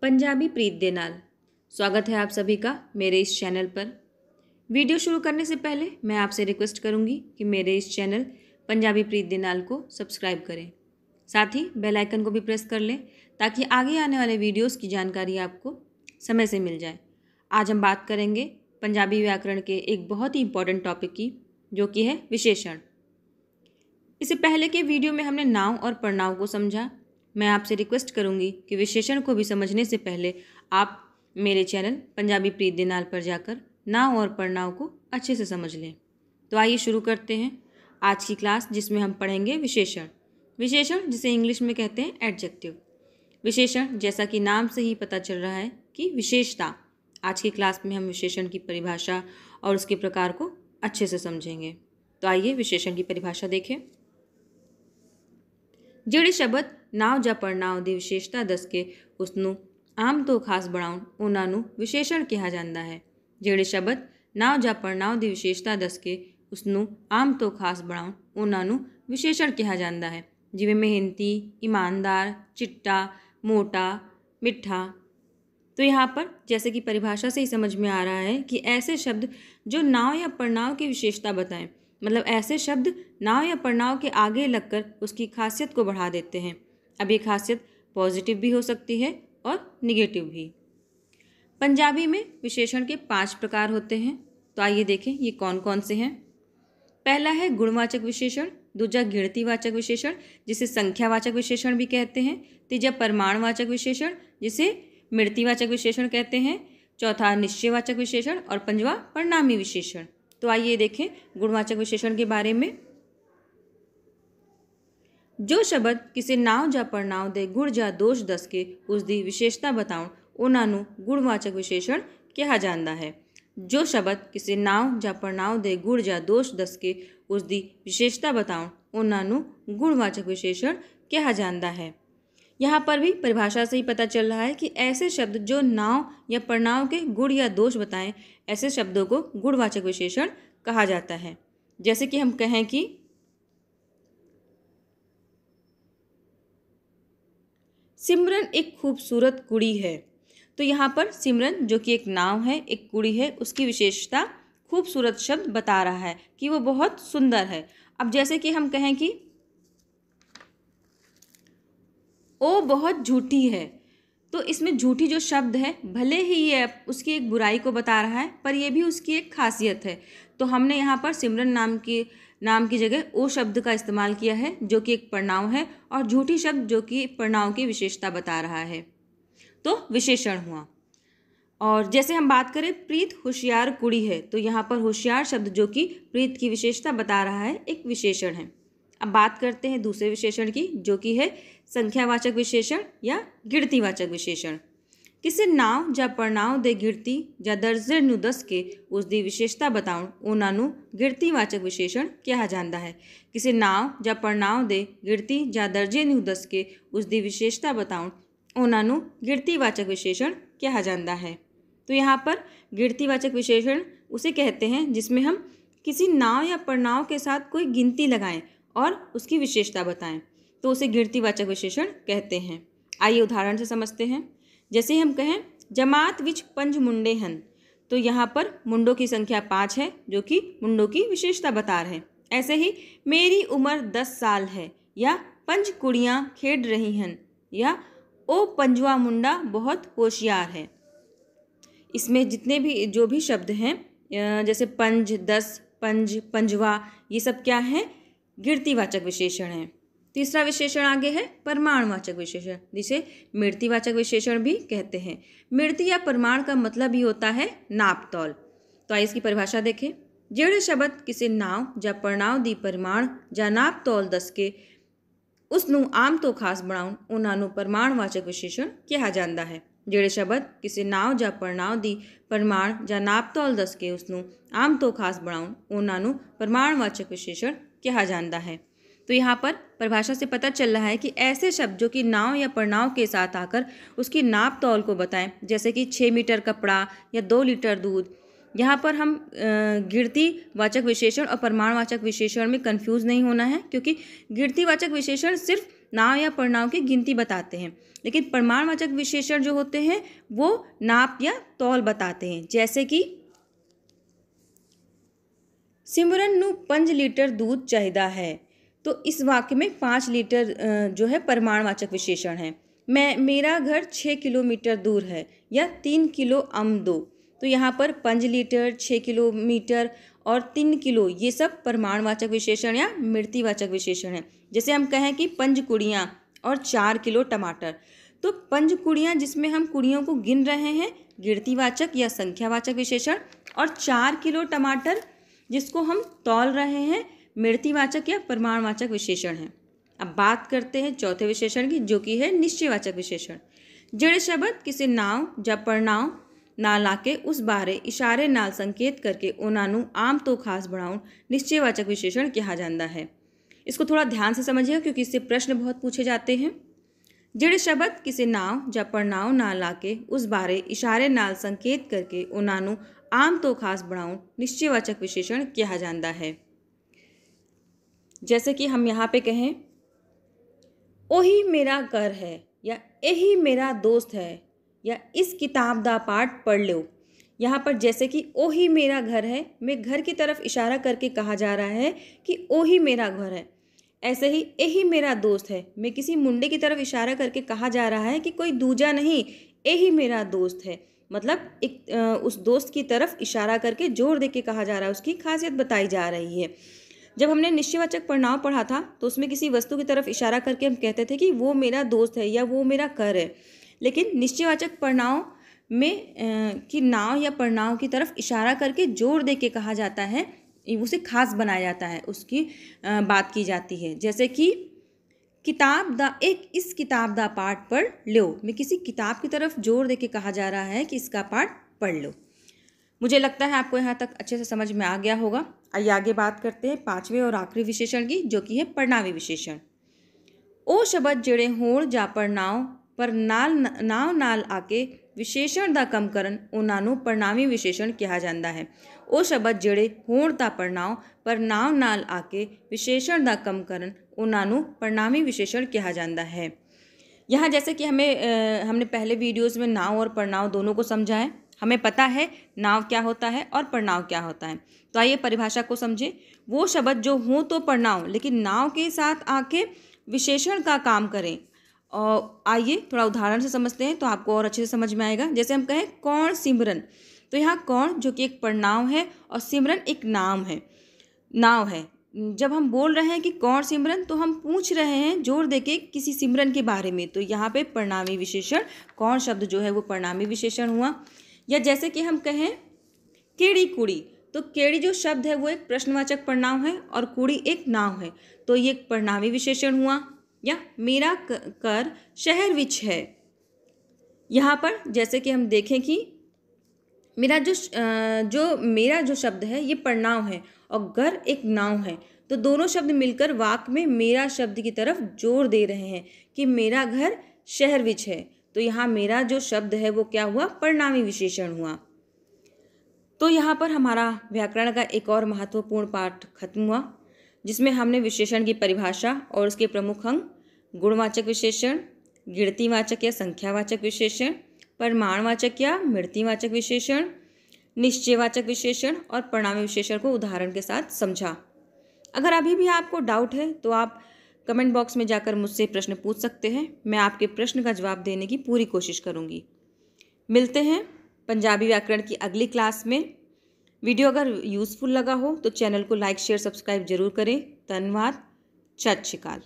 पंजाबी प्रीत दे नाल। स्वागत है आप सभी का मेरे इस चैनल पर। वीडियो शुरू करने से पहले मैं आपसे रिक्वेस्ट करूंगी कि मेरे इस चैनल पंजाबी प्रीत दे नाल को सब्सक्राइब करें, साथ ही बेल आइकन को भी प्रेस कर लें ताकि आगे आने वाले वीडियोस की जानकारी आपको समय से मिल जाए। आज हम बात करेंगे पंजाबी व्याकरण के एक बहुत ही इम्पॉर्टेंट टॉपिक की, जो कि है विशेषण। इससे पहले के वीडियो में हमने नाउन और पढ़नाउं को समझा। मैं आपसे रिक्वेस्ट करूंगी कि विशेषण को भी समझने से पहले आप मेरे चैनल पंजाबी प्रीत दे नाल पर जाकर नाउन और पढ़नाउं को अच्छे से समझ लें। तो आइए शुरू करते हैं आज की क्लास, जिसमें हम पढ़ेंगे विशेषण। विशेषण जिसे इंग्लिश में कहते हैं एडजेक्टिव। विशेषण जैसा कि नाम से ही पता चल रहा है कि विशेषता। आज की क्लास में हम विशेषण की परिभाषा और उसके प्रकार को अच्छे से समझेंगे। तो आइए विशेषण की परिभाषा देखें। ਜਿਹੜੇ ਸ਼ਬਦ ਨਾਂਵ ਜਾਂ ਪੜਨਾਂਵ ਦੀ ਵਿਸ਼ੇਸ਼ਤਾ ਦੱਸ ਕੇ ਉਸ ਨੂੰ ਆਮ ਤੋਂ ਖਾਸ ਬਣਾਉਣ ਉਹਨਾਂ ਨੂੰ ਵਿਸ਼ੇਸ਼ਣ ਕਿਹਾ ਜਾਂਦਾ ਹੈ। ਜਿਹੜੇ ਸ਼ਬਦ ਨਾਂਵ ਜਾਂ ਪੜਨਾਂਵ ਦੀ ਵਿਸ਼ੇਸ਼ਤਾ ਦੱਸ ਕੇ ਉਸ ਨੂੰ ਆਮ ਤੋਂ ਖਾਸ ਬਣਾਉਣ ਉਹਨਾਂ ਨੂੰ ਵਿਸ਼ੇਸ਼ਣ ਕਿਹਾ ਜਾਂਦਾ ਹੈ, ਜਿਵੇਂ ਮਿਹਨਤੀ, ईमानदार, चिट्टा, मोटा, मिठा। तो यहाँ पर जैसे कि परिभाषा से ही समझ में आ रहा है कि ऐसे शब्द जो नांव या पड़नांव की विशेषता बताएं, मतलब ऐसे शब्द नांव या पड़नांव के आगे लगकर उसकी खासियत को बढ़ा देते हैं। अब ये खासियत पॉजिटिव भी हो सकती है और निगेटिव भी। पंजाबी में विशेषण के 5 प्रकार होते हैं। तो आइए देखें ये कौन कौन से हैं। पहला है गुणवाचक विशेषण, दूजा गिणतीवाचक विशेषण जिसे संख्यावाचक विशेषण भी कहते हैं, तीजा परिमाणवाचक विशेषण जिसे मिणतीवाचक विशेषण कहते हैं, चौथा निश्चयवाचक विशेषण और पंजवा परिणामी विशेषण। तो आइए देखें गुणवाचक विशेषण के बारे में। जो शब्द किसी नांव ਜਾਂ ਪੜਨਾਂਵ ਦੇ ਗੁਣ ਜਾਂ ਦੋਸ਼ ਦੱਸ ਕੇ ਉਸ ਦੀ ਵਿਸ਼ੇਸ਼ਤਾ ਬਤਾਉਣ ਉਹਨਾਂ ਨੂੰ ਗੁਣਵਾਚਕ ਵਿਸ਼ੇਸ਼ਣ ਕਿਹਾ ਜਾਂਦਾ ਹੈ। ਜੋ ਸ਼ਬਦ ਕਿਸੇ ਨਾਂव ਜਾਂ ਪੜਨਾਂਵ ਦੇ ਗੁਣ ਜਾਂ ਦੋਸ਼ ਦੱਸ ਕੇ ਉਸ ਦੀ ਵਿशेषता बताਉਣ ਉਹਨਾਂ ਨੂੰ गुणवाचक विशेषण कहा जाता है। यहाँ पर भी परिभाषा से ही पता चल रहा है कि ऐसे शब्द जो नांव या पड़नांव के गुण या दोष बताएं, ऐसे शब्दों को गुणवाचक विशेषण कहा जाता है। जैसे कि हम कहें कि सिमरन एक खूबसूरत कुड़ी है। तो यहाँ पर सिमरन जो कि एक नाम है, एक कुड़ी है, उसकी विशेषता खूबसूरत शब्द बता रहा है कि वो बहुत सुंदर है। अब जैसे कि हम कहें कि ओ बहुत झूठी है, तो इसमें झूठी जो शब्द है भले ही ये उसकी एक बुराई को बता रहा है, पर यह भी उसकी एक खासियत है। तो हमने यहाँ पर सिमरन नाम की जगह ओ शब्द का इस्तेमाल किया है, जो कि एक पड़नांव है, और झूठी शब्द जो कि पड़नांव की विशेषता बता रहा है। तो विशेषण हुआ। और जैसे हम बात करें प्रीत होशियार कुड़ी है, तो यहाँ पर होशियार शब्द जो कि प्रीत की विशेषता बता रहा है, एक विशेषण है। अब बात करते हैं दूसरे विशेषण की, जो कि है संख्यावाचक विशेषण या गिणतीवाचक विशेषण। किसी नांव ਜਾਂ ਪੜਨਾਂਵ ਦੇ ਗਿਣਤੀ ਜਾਂ ਦਰਜੇ ਨੂੰ ਦੱਸ ਕੇ ਉਸ ਦੀ ਵਿਸ਼ੇਸ਼ਤਾ ਬਤਾਉਣ ਉਹਨਾਂ ਨੂੰ ਗਿਣਤੀਵਾਚਕ ਵਿਸ਼ੇਸ਼ਣ ਕਿਹਾ ਜਾਂਦਾ ਹੈ। ਕਿਸੇ ਨਾਂव ਜਾਂ ਪੜਨਾਂਵ ਦੇ ਗਿਣਤੀ ਜਾਂ ਦਰਜੇ ਨੂੰ ਦੱਸ ਕੇ ਉਸ ਦੀ ਵਿਸ਼ੇਸ਼ਤਾ ਬਤਾਉਣ ਉਹਨਾਂ ਨੂੰ ਗਿਣਤੀਵਾचक विशेषण कहा जाता है। तो यहाँ पर गिणतीवाचक विशेषण उसे कहते हैं जिसमें हम किसी नांव या पड़नांव के साथ कोई गिनती लगाएं और उसकी विशेषता बताएं, तो उसे गिणतीवाचक विशेषण कहते हैं। आइए उदाहरण से समझते हैं। जैसे हम कहें जमात विच 5 मुंडे हन, तो यहाँ पर मुंडों की संख्या 5 है, जो कि मुंडों की विशेषता बता रहे हैं। ऐसे ही मेरी उम्र 10 साल है, या 5 कुड़ियाँ खेड रही हन, या ओ पंजवा मुंडा बहुत होशियार है। इसमें जितने भी जो भी शब्द हैं, जैसे 5, 10, पंज, पंजवा, ये सब क्या है? गिणतीवाचक विशेषण है। तीसरा विशेषण आगे है परिमाणवाचक विशेषण, जिसे मिणतीवाचक विशेषण भी कहते हैं। मिणती या परिमाण का मतलब ही होता है नाप तौल। तो आइए इसकी परिभाषा देखें। ਜਿਹੜੇ शब्द किसी नांव ਜਾਂ ਪੜਨਾਂਵ ਦੀ परिमाण ਜਾਂ ਨਾਪ ਤੌਲ ਦੱਸ ਕੇ ਉਸ ਨੂੰ ਆਮ ਤੋਂ ਖਾਸ ਬਣਾਉਣ ਉਹਨਾਂ ਨੂੰ परिमाणवाचक विशेषण ਕਿਹਾ ਜਾਂਦਾ ਹੈ। ਜਿਹੜੇ शब्द किसी नांव ਜਾਂ ਪੜਨਾਂਵ ਦੀ परिमाण ਜਾਂ ਨਾਪ ਤੌਲ ਦੱਸ ਕੇ ਉਸ ਨੂੰ ਆਮ ਤੋਂ ਖਾਸ ਬਣਾਉਣ ਉਹਨਾਂ ਨੂੰ परिमाणवाचक विशेषण कहा जाता है। तो यहाँ पर परिभाषा से पता चल रहा है कि ऐसे शब्द जो कि नाव या पड़नाव के साथ आकर उसकी नाप तौल को बताएं, जैसे कि 6 मीटर कपड़ा या 2 लीटर दूध। यहाँ पर हम गिणतीवाचक विशेषण और परिमाणवाचक विशेषण में कंफ्यूज नहीं होना है, क्योंकि गिणतीवाचक विशेषण सिर्फ नाव या पड़नाव की गिनती बताते हैं, लेकिन प्रमाणवाचक विशेषण जो होते हैं वो नाप या तौल बताते हैं। जैसे कि सिमरन नू 5 लीटर दूध चाहिदा है, तो इस वाक्य में 5 लीटर जो है प्रमाणवाचक विशेषण है। मेरा घर 6 किलोमीटर दूर है, या 3 किलो अम्ब दो। तो यहाँ पर 5 लीटर, 6 किलोमीटर और 3 किलो ये सब प्रमाणवाचक विशेषण या मृतिवाचक विशेषण हैं। जैसे हम कहें कि 5 कुड़ियाँ और 4 किलो टमाटर, तो 5 कुड़ियाँ जिसमें हम कुड़ियों को गिन रहे हैं, गिनतीवाचक या संख्यावाचक विशेषण, और 4 किलो टमाटर जिसको हम तौल रहे हैं, मृतिवाचक या प्रमाणवाचक विशेषण है। अब बात करते हैं चौथे विशेषण की, जो कि है निश्चयवाचक विशेषण। ਜਿਹੜੇ शब्द किसी नाव ਜਾਂ ਪੜਨਾਂਵ ਨਾਲ ਲਾ ਕੇ ਉਸ ਬਾਰੇ ਇਸ਼ਾਰੇ ਨਾਲ ਸੰਕੇਤ करके ਉਹਨਾਂ ਨੂੰ ਆਮ ਤੋਂ ਖਾਸ ਬਣਾਉਣ निश्चयवाचक विशेषण कहा जाता है। इसको थोड़ा ध्यान से समझिएगा क्योंकि इससे प्रश्न बहुत पूछे जाते हैं। ਜਿਹੜੇ शब्द किसी नाव ਜਾਂ ਪੜਨਾਂਵ ਨਾਲ ਲਾ ਕੇ ਉਸ ਬਾਰੇ ਇਸ਼ਾਰੇ ਨਾਲ ਸੰਕੇਤ करके ਉਹਨਾਂ ਨੂੰ आम तो खास ਬਣਾਉਣ निश्चयवाचक विशेषण कहा जाता है। जैसे कि हम यहाँ पे कहें ओही मेरा घर है, या यही मेरा दोस्त है, या इस किताब दा पाठ पढ़ लो। यहाँ पर जैसे कि ओही मेरा घर है में घर की तरफ इशारा करके कहा जा रहा है कि ओही मेरा घर है। ऐसे ही यही मेरा दोस्त है में किसी मुंडे की तरफ इशारा करके कहा जा रहा है कि कोई दूजा नहीं, यही मेरा दोस्त है। मतलब एक उस दोस्त की तरफ इशारा करके जोर दे के कहा जा रहा है, उसकी खासियत बताई जा रही है। जब हमने निश्चयवाचक पड़नांव पढ़ा था तो उसमें किसी वस्तु की तरफ इशारा करके हम कहते थे कि वो मेरा दोस्त है या वो मेरा घर है। लेकिन निश्चयवाचक पड़नांव में कि नाव या पड़नांव की तरफ इशारा करके जोर दे के कहा जाता है, उसे खास बनाया जाता है, उसकी बात की जाती है। जैसे कि इस किताब दा पाठ पढ़ लो में किसी किताब की तरफ जोर दे के कहा जा रहा है कि इसका पाठ पढ़ लो। मुझे लगता है आपको यहाँ तक अच्छे से समझ में आ गया होगा। आइए आगे बात करते हैं पांचवें और आखिरी विशेषण की, जो कि है पड़नावी विशेषण। ओ शब्द ਜਿਹੜੇ ਹੋਣ ਜਾਂ ਪੜਨਾਂਵ ਪਰ ਨਾਮ ਨਾਲ ਆ ਕੇ ਵਿਸ਼ੇਸ਼ਣ ਦਾ ਕੰਮ ਕਰਨ ਉਹਨਾਂ ਨੂੰ ਪੜਨਾਵੀ ਵਿਸ਼ੇषण ਕਿਹਾ ਜਾਂਦਾ ਹੈ। ਉਹ ਸ਼ਬਦ ਜਿਹੜੇ ਹੋਣ ਤਾਂ ਪੜਨਾਂਵ ਪਰ ਨਾਮ ਨਾਲ ਆ ਕੇ ਵਿਸ਼ੇषण ਦਾ ਕੰਮ ਕਰਨ ਉਹਨਾਂ ਨੂੰ पड़नावी विशेषण कहा जाता है। यहाँ जैसे कि हमने पहले वीडियोस में नाव और पड़नांव दोनों को समझा है। हमें पता है नाव क्या होता है और पड़नांव क्या होता है। तो आइए परिभाषा को समझे। वो शब्द जो हों तो पड़नांव लेकिन नाव के साथ आके विशेषण का काम करें। और आइए थोड़ा उदाहरण से समझते हैं तो आपको और अच्छे से समझ में आएगा। जैसे हम कहें कौन सिमरन, तो यहाँ कौन जो कि एक पड़नांव है और सिमरन एक नाव है। जब हम बोल रहे हैं कि कौन सिमरन, तो हम पूछ रहे हैं जोर देके किसी सिमरन के बारे में, तो यहाँ पे पड़नावी विशेषण कौन शब्द जो है वो पड़नावी विशेषण हुआ। या जैसे कि हम कहें केड़ी कुड़ी, तो केड़ी जो शब्द है वो एक प्रश्नवाचक पड़नांव है और कुड़ी एक नाव है, तो ये एक पड़नावी विशेषण हुआ। या मेरा घर शहर विच है, यहाँ पर जैसे कि हम देखें कि मेरा जो शब्द है ये पड़नांव है और घर एक नाव है, तो दोनों शब्द मिलकर वाक्य में मेरा शब्द की तरफ जोर दे रहे हैं कि मेरा घर शहर विच है। तो यहाँ मेरा जो शब्द है वो क्या हुआ, पड़नावी विशेषण हुआ। तो यहाँ पर हमारा व्याकरण का एक और महत्वपूर्ण पाठ खत्म हुआ, जिसमें हमने विशेषण की परिभाषा और उसके प्रमुख अंग, गुणवाचक विशेषण, गिणतीवाचक या संख्यावाचक विशेषण, परिमाणवाचक या मृतिवाचक विशेषण, निश्चयवाचक विशेषण और पड़नावी विशेषण को उदाहरण के साथ समझा। अगर अभी भी आपको डाउट है तो आप कमेंट बॉक्स में जाकर मुझसे प्रश्न पूछ सकते हैं। मैं आपके प्रश्न का जवाब देने की पूरी कोशिश करूँगी। मिलते हैं पंजाबी व्याकरण की अगली क्लास में। वीडियो अगर यूज़फुल लगा हो तो चैनल को लाइक शेयर सब्सक्राइब जरूर करें। धन्यवाद। सत श्री अकाल।